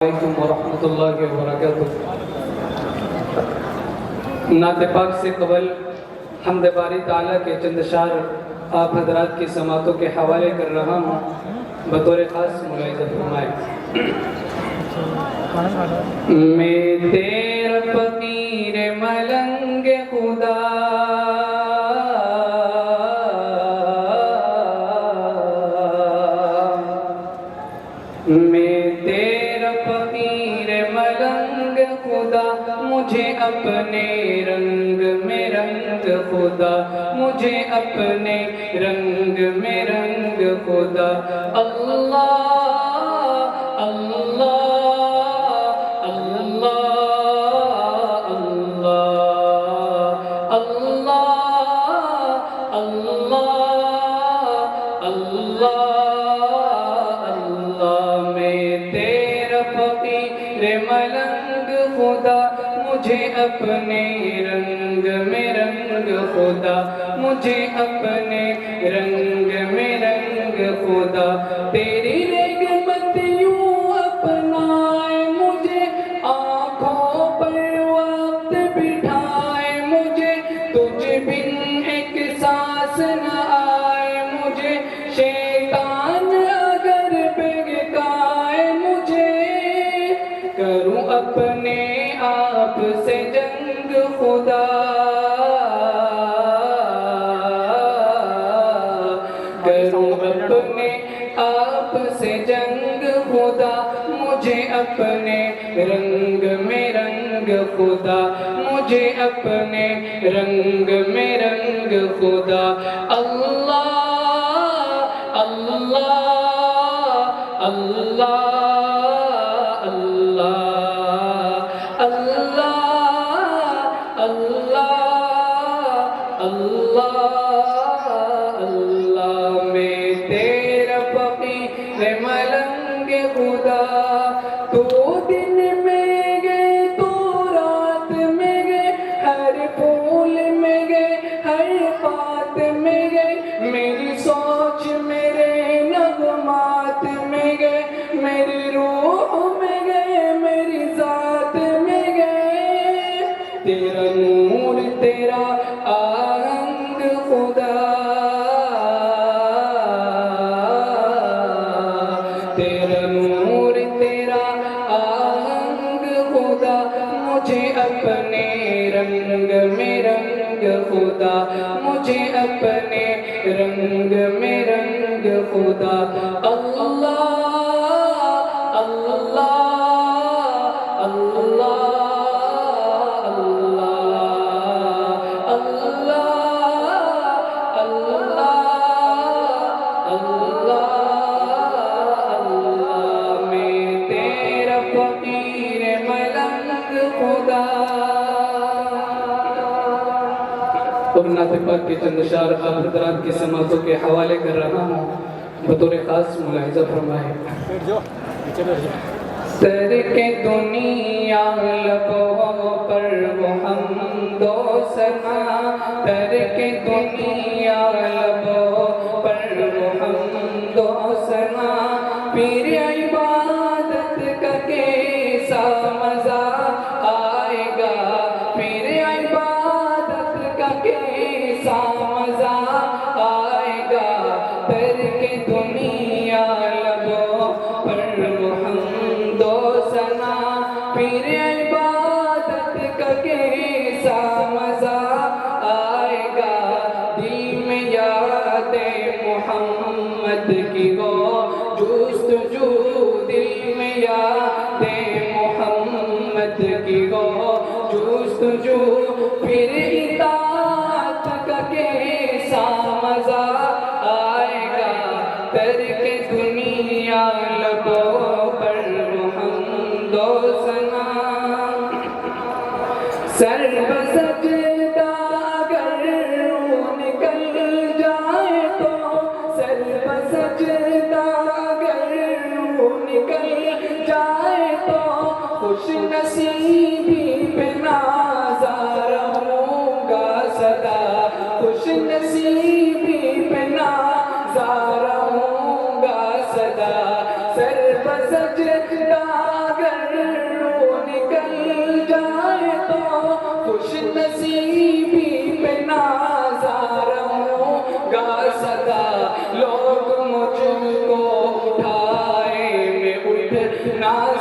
علیکم ورحمۃ اللہ وبرکاتہ۔ نعت پاک سے قبل حمد باری تعالیٰ کے چند اشعار آپ حضرات کی سماعتوں کے حوالے کر رہا ہوں، بطور خاص ملاحظہ فرمائیں۔ میں تیرا فقیر ملنگ خدا، میں تیرا فقیر ملنگ خدا، مجھے اپنے رنگ میں رنگ خدا، مجھے اپنے رنگ میں رنگ خدا۔ اللہ اللہ اللہ اللہ اللہ اللہ اللہ، میں تیرا فقیر ملنگ خدا، مجھے اپنے رنگ میں رنگ خدا، مجھے اپنے رنگ میں رنگ خدا۔ تیری رحمت یوں اپنائے مجھے، آنکھوں پر وقت بٹھائے مجھے، تجھ بن ایک سانس نہ آئے مجھے، شیطان اگر بہکائے مجھے، کروں اپنے آپ سے جنگ خدا، کروں اپنے آپ سے جنگ خدا، مجھے اپنے رنگ میں رنگ خدا، مجھے اپنے رنگ میں رنگ خدا۔ اللہ اللہ اللہ اللہ اللہ اللہ اللہ اللہ، میں تیرا فقیر ملنگ خدا، تو دن میں گئے تو رات میں گئے، ہر پھول میں گئے ہر بات میں گئے، میری سوچ میرے نغمات میں گئے، میری روح میں گئے میری ذات میں گئے، تیرا نور تیرا آہنگ خدا، تیرا نور تیرا آہنگ خدا، مجھے اپنے رنگ میں رنگ خدا، مجھے اپنے رنگ میں رنگ خدا۔ اللہ اللہ اللہ فقیر ملنگ خدا۔ اور نعت پاک کے چند اشعار آپ حضرات کی سماعتوں کے حوالے کر رہا ہوں، بطور خاص ملاحظہ فرمائیں۔ ترک دنیا لبوں پر حمد و ثنا، ترک دنیا لبوں پر حمد و ثنا، پھر عبادت کا کیسا مزہ آئے گا، پھر عبادت کا کیسا مزہ آئے گا، ترک دنیا لبوں پر حمد و ثنا، پھر عبادت کا کیسا مزہ آئے گا، دل میں یاد محمد کی ہو جستجو، دل میں یاد محمد کی ہو جستجو، پھر اطاعت کا کیسا مزہ آئے گا، ترک دنیا لبوں پر حمد و ثنا، سر بسجدہ اگر روح نکل جائے تو، سر بسجدہ اگر روح نکل جائے تو، خوش نصیبی پہ نازا رہوں گا سدا، خوش نصیبی پہ نازا رہوں گا سدا، سر بسجدہ اگر